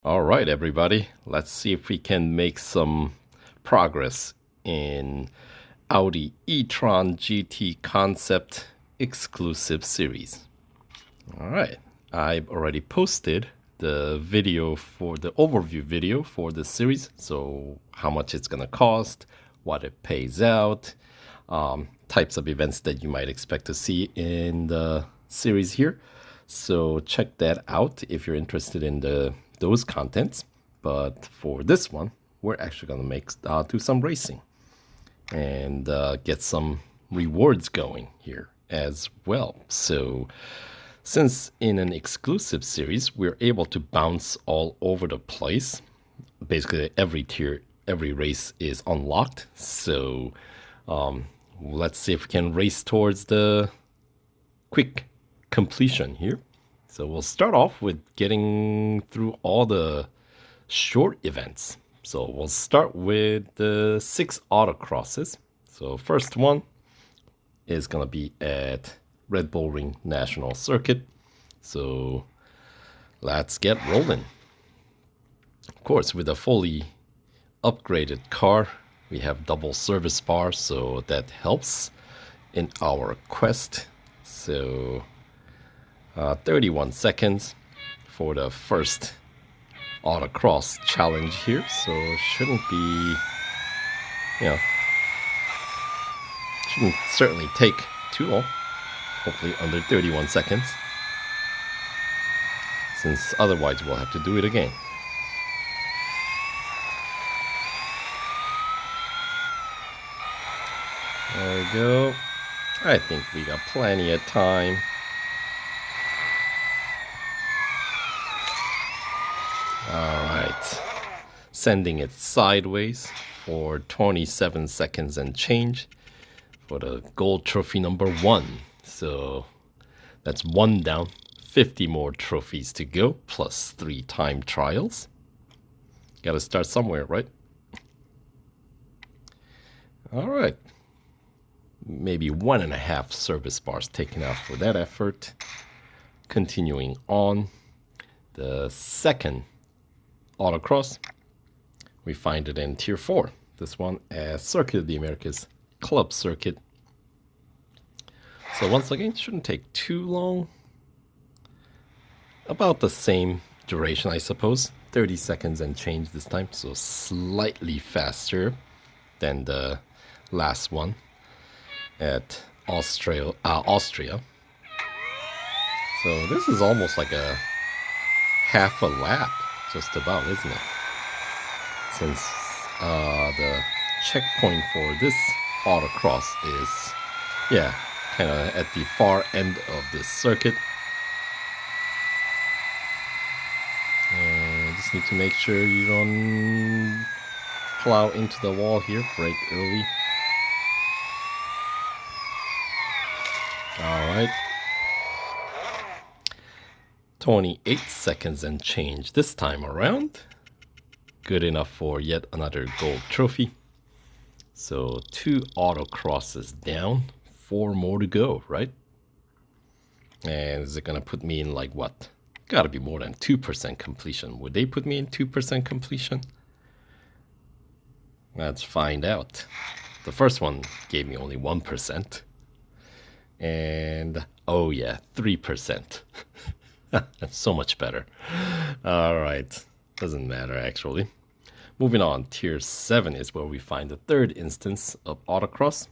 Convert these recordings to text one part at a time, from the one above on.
All right, everybody, let's see if we can make some progress in Audi e-tron GT Concept Exclusive Series. All right, I've already posted the video for the overview video for the series, so how much it's gonna cost, what it pays out, types of events that you might expect to see in the series here. So check that out if you're interested in those contents. But for this one, we're actually gonna do some racing and get some rewards going here as well. So since in an exclusive series, we're able to bounce all over the place. Basically, every tier, every race is unlocked. So let's see if we can race towards the quick completion here. So we'll start off with getting through all the short events. So we'll start with the 6 autocrosses. So first one is going to be at Red Bull Ring National Circuit. So let's get rolling. Of course, with a fully upgraded car, we have double service bar, so that helps in our quest. So 31 seconds for the first autocross challenge here, so shouldn't be, shouldn't certainly take too long. Hopefully under 31 seconds, since otherwise we'll have to do it again. There we go. I think we got plenty of time. Alright. Sending it sideways for 27 seconds and change for the gold trophy number 1. So that's 1 down, 50 more trophies to go, plus 3 time trials. Gotta start somewhere, right? Alright. Maybe 1.5 service bars taken out for that effort. Continuing on, the second autocross, we find it in Tier 4. This one as Circuit of the Americas Club Circuit. So once again, it shouldn't take too long. About the same duration, I suppose. 30 seconds and change this time, so slightly faster than the last one at Austria. So this is almost like a half a lap, just about, isn't it? Since the checkpoint for this autocross is, kind of at the far end of this circuit. And just need to make sure you don't plow into the wall here, brake early. Alright. 28 seconds and change this time around. Good enough for yet another gold trophy. So 2 autocrosses down, 4 more to go, right? And is it gonna put me in like what? Gotta be more than 2% completion. Would they put me in 2% completion? Let's find out. The first one gave me only 1%. And oh yeah, 3%. That's so much better. Alright, doesn't matter actually. Moving on, Tier 7 is where we find the third instance of autocross.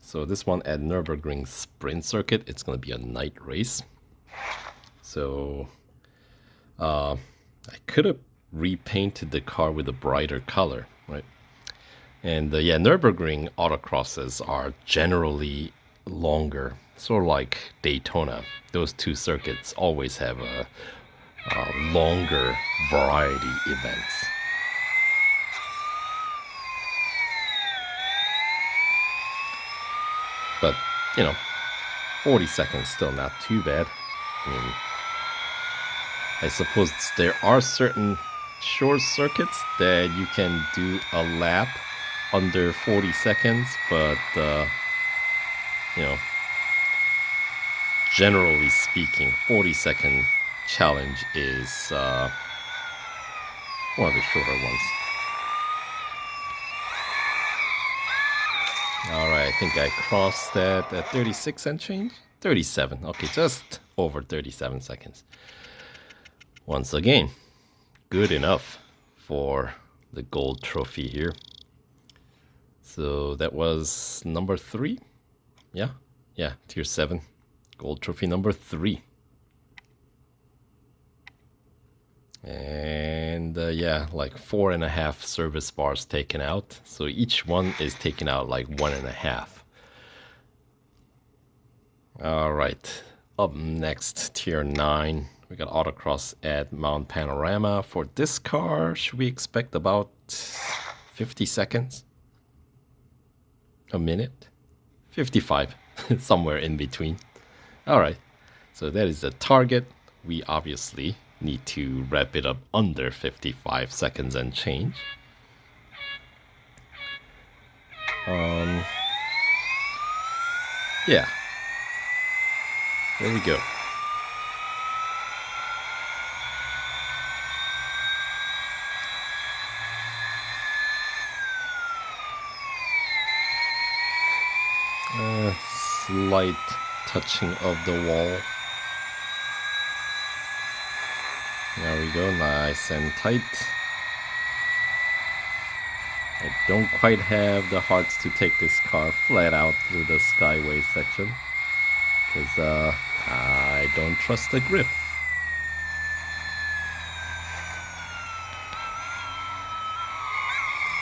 So this one at Nurburgring Sprint circuit, it's going to be a night race. So I could have repainted the car with a brighter color, right? And Nurburgring autocrosses are generally longer, sort of like Daytona. Those 2 circuits always have a longer variety events. But, 40 seconds still not too bad. I mean, I suppose there are certain short circuits that you can do a lap under 40 seconds, but, generally speaking, 40-second challenge is One of the shorter ones. Alright, I think I crossed that at 36 and change? 37. Okay, just over 37 seconds. Once again, good enough for the gold trophy here. So that was number 3. Yeah, tier 7. Gold trophy number 3. And yeah, like 4.5 service bars taken out. So each one is taken out like 1.5. All right, up next, tier 9. We got Autocross at Mount Panorama. For this car, should we expect about 50 seconds? A minute? 55, somewhere in between. All right, so that is the target. We obviously need to wrap it up under 55 seconds and change. Yeah, there we go. Slight touching of the wall. There we go, nice and tight. I don't quite have the hearts to take this car flat out through the Skyway section, because I don't trust the grip.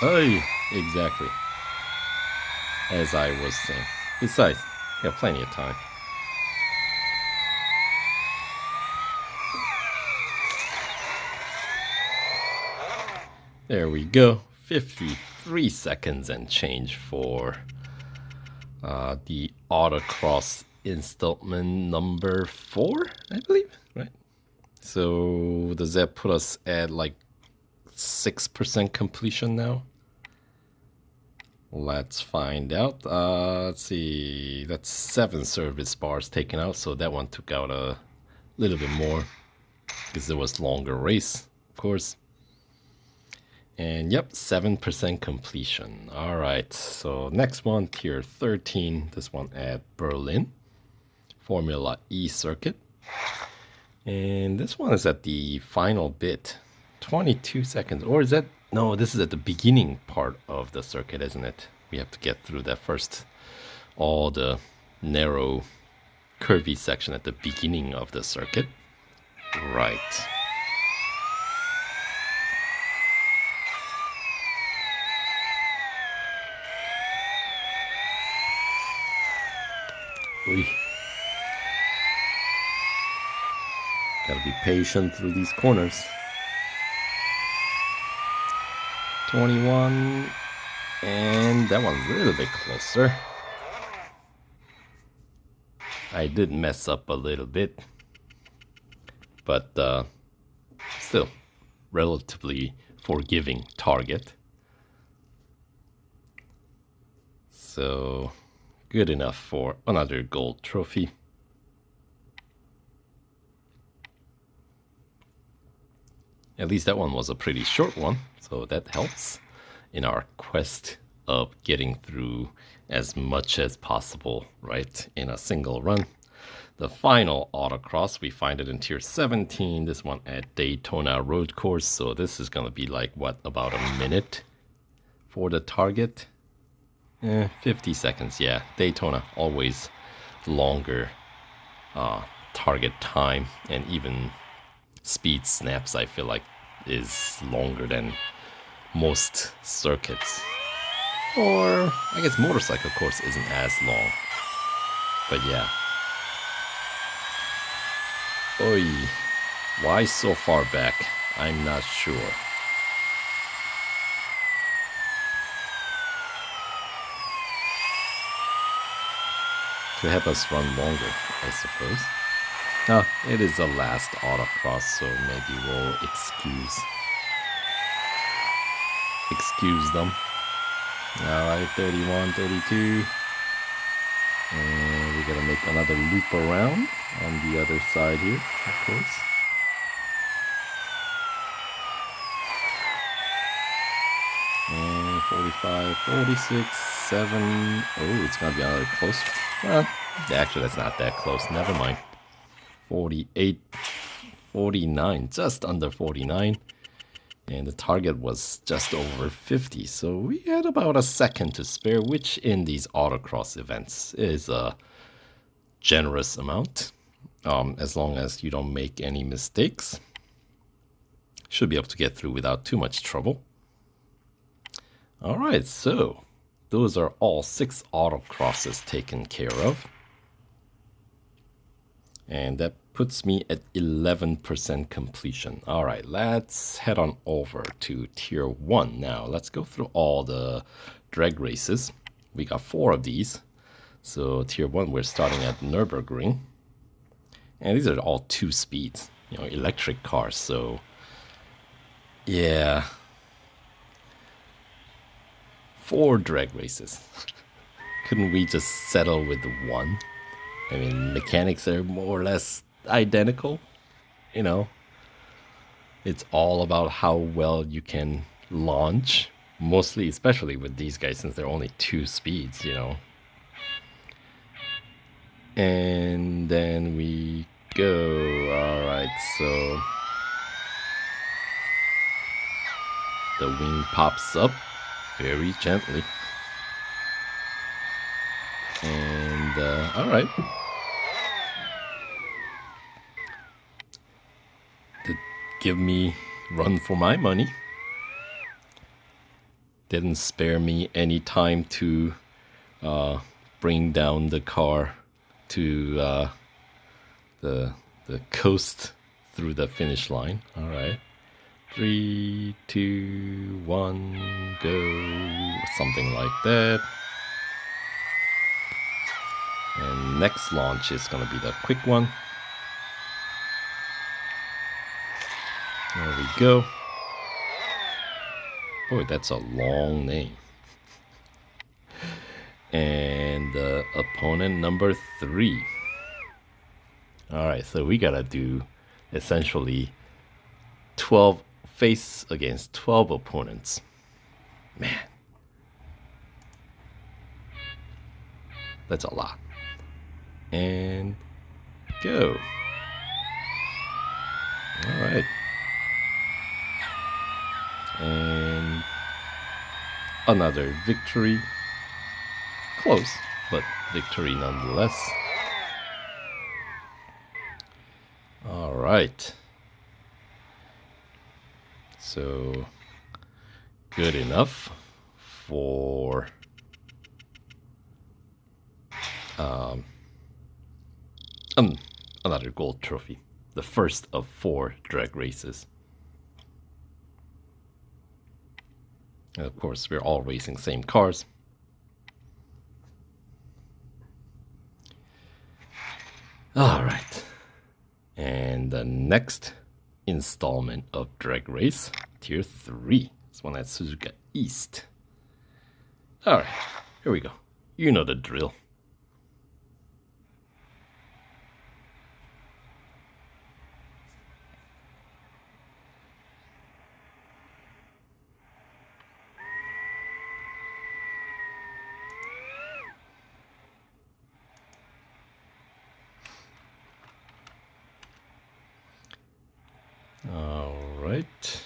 Hey, exactly. As I was saying. Besides, you have plenty of time. There we go. 53 seconds and change for the Autocross installment number 4, I believe, right? So does that put us at like 6% completion now? Let's find out. Let's see. That's 7 service bars taken out, so that one took out a little bit more because it was longer race, of course. And yep, 7% completion. All right, so next one, tier 13. This one at Berlin, Formula E circuit. And this one is at the final bit, 22 seconds. Or is that, no, this is at the beginning part of the circuit, isn't it? We have to get through that first, all the narrow, curvy section at the beginning of the circuit. Right. Oy. Gotta be patient through these corners. 21, and that one's a little bit closer. I did mess up a little bit, but still relatively forgiving target. So good enough for another gold trophy. At least that one was a pretty short one, so that helps in our quest of getting through as much as possible, right, in a single run. The final autocross, we find it in tier 17, this one at Daytona road course, so this is gonna be like, what, about a minute for the target? 50 seconds, yeah. Daytona, always longer target time, and even speed snaps, I feel like, is longer than most circuits. Or, I guess motorcycle course isn't as long. But yeah. Oy, why so far back? I'm not sure. To have us run longer, I suppose. Oh, it is the last autocross, so maybe we'll excuse them. Alright, 31, 32. And we're gonna make another loop around on the other side here, of course. 45, 46, 7. Oh, it's going to be another close. Well, actually, that's not that close. Never mind. 48, 49, just under 49. And the target was just over 50. So we had about a second to spare, which in these autocross events is a generous amount. As long as you don't make any mistakes. Should be able to get through without too much trouble. Alright, so those are all 6 autocrosses taken care of. And that puts me at 11% completion. Alright, let's head on over to Tier 1 now. Let's go through all the drag races. We got 4 of these. So Tier 1, we're starting at Nurburgring. And these are all 2 speeds, electric cars. So, yeah. 4 drag races. Couldn't we just settle with 1? I mean, mechanics are more or less identical. It's all about how well you can launch. Mostly, especially with these guys, since they're only 2 speeds, And then we go. Alright, so the wing pops up very gently. And, alright. Give me run for my money. Didn't spare me any time to bring down the car to the coast through the finish line. All right, 3, 2, 1, go, something like that. And next launch is gonna be the quick one. There we go. Boy, that's a long name. And opponent number 3. Alright, so we gotta do essentially 12 face against 12 opponents. Man. That's a lot. And go. Alright. And another victory. Close, but victory nonetheless. All right. So good enough for another gold trophy. The first of 4 drag races. And of course, we're all racing same cars. All right. And the next installment of Drag Race, Tier 3. This one at Suzuki East. All right, here we go. You know the drill. All right.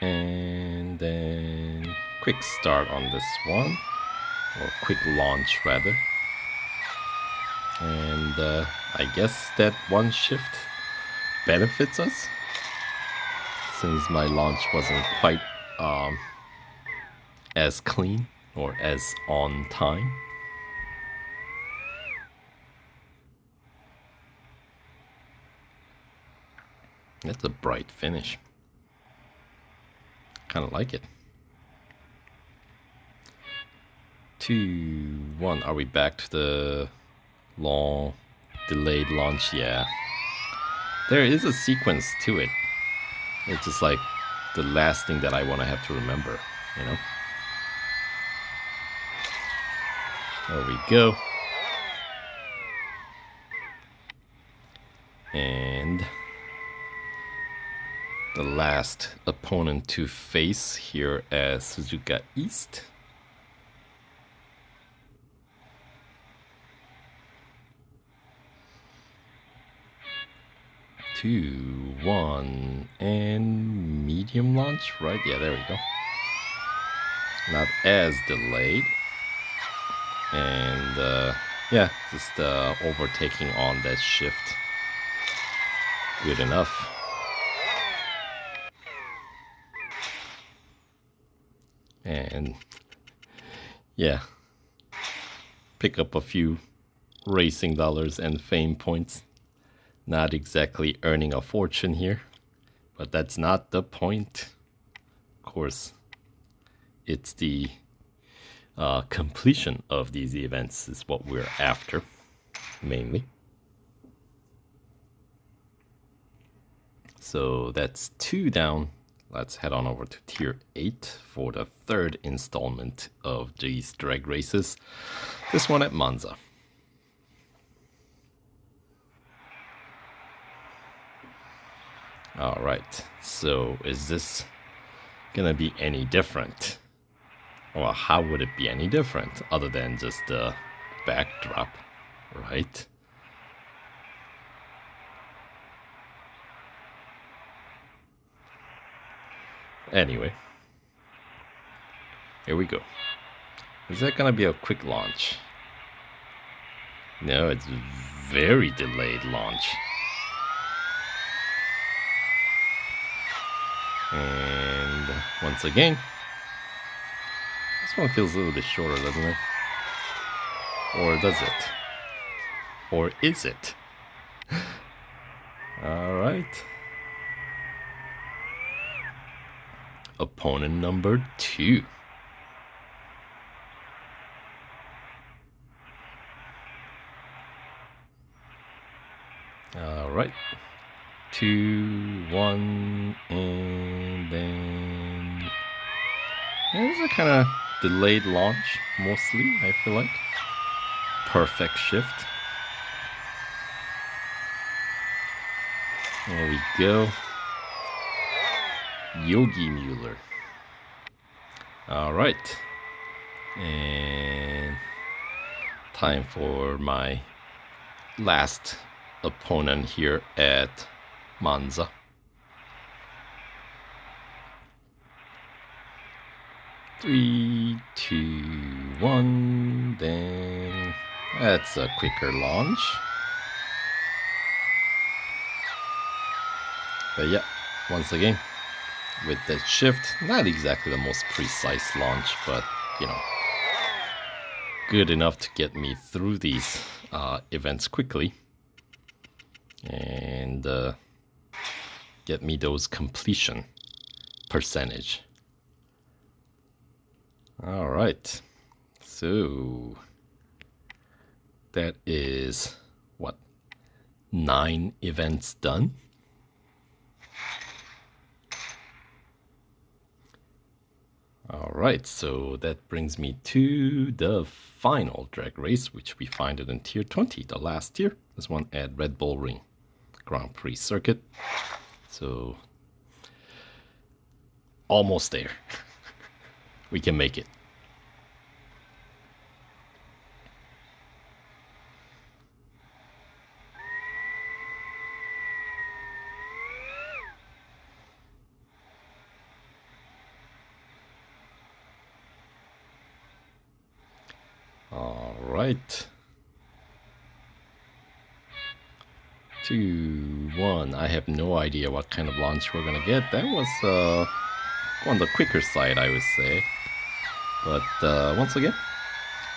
And then quick start on this one, or quick launch rather. And I guess that one shift benefits us, since my launch wasn't quite as clean or as on time. That's a bright finish. Kind of like it. 2, 1. Are we back to the long delayed launch? Yeah. There is a sequence to it. It's just like the last thing that I want to have to remember, There we go. And the last opponent to face here at Suzuka East. Two, one, and medium launch, right? Yeah, there we go. Not as delayed. And yeah, just overtaking on that shift. Good enough. And yeah, pick up a few racing dollars and fame points. Not exactly earning a fortune here, but that's not the point. Of course, it's the completion of these events is what we're after, mainly. So that's 2 down. Let's head on over to Tier 8 for the third installment of these drag races. This one at Monza. All right, so is this gonna be any different? Well, how would it be any different other than just the backdrop, right? Anyway, here we go. Is that gonna be a quick launch? No, it's very delayed launch. And once again, this one feels a little bit shorter, doesn't it? Or does it? Or is it? All right. Opponent number 2. All right. 2, 1, and then this is a kind of delayed launch, mostly, I feel like. Perfect shift. There we go. Yogi Mueller. All right. And time for my last opponent here at Monza. Three, two, one, then that's a quicker launch. But yeah, once again, with that shift, not exactly the most precise launch, but you know, good enough to get me through these events quickly and get me those completion percentage. All right, so that is what, 9 events done. All right, so that brings me to the final drag race, which we find it in Tier 20, the last tier. This one at Red Bull Ring Grand Prix circuit. So almost there. We can make it. All right. 2, 1. I have no idea what kind of launch we're gonna get. That was on the quicker side, I would say. But once again,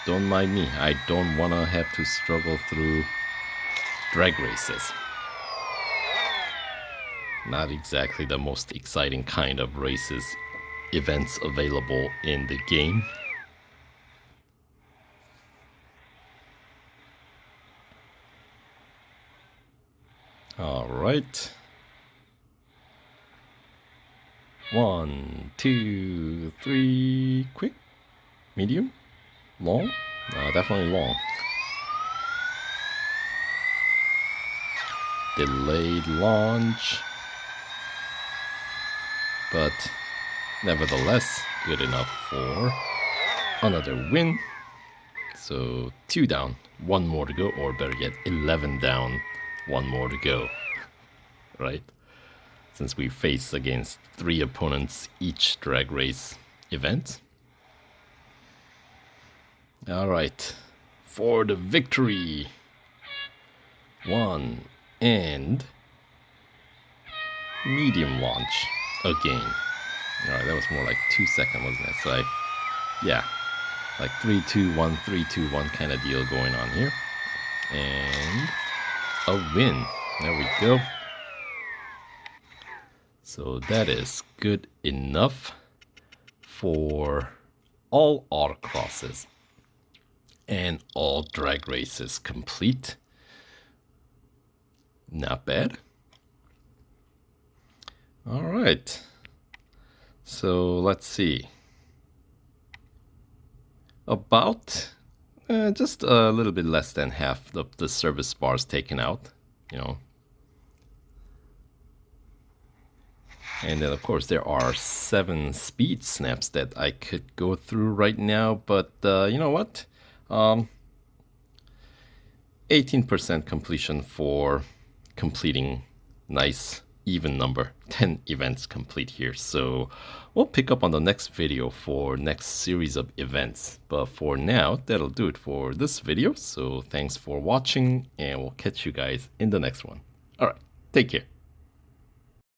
don't mind me. I don't want to have to struggle through drag races. Not exactly the most exciting kind of races, events available in the game. All right. 1, 2, 3. Quick, medium, long. Definitely long. Delayed launch. but nevertheless, good enough for another win. So 2 down, 1 more to go, or better yet, 11 down, 1 more to go, right? Since we face against 3 opponents each drag race event. All right, for the victory. 1 and medium launch again. All right, that was more like 2 seconds, wasn't it? So yeah, like 3, 2, 1, 3, 2, 1 kind of deal going on here. And a win. There we go. So that is good enough for all autocrosses and all drag races complete. Not bad. All right. So let's see. About just a little bit less than half of the service bars taken out, you know. And then, of course, there are 7 speed snaps that I could go through right now. But you know what? 18% completion for completing nice even number, 10 events complete here. So we'll pick up on the next video for next series of events. But for now, that'll do it for this video. So thanks for watching, and we'll catch you guys in the next one. All right, take care.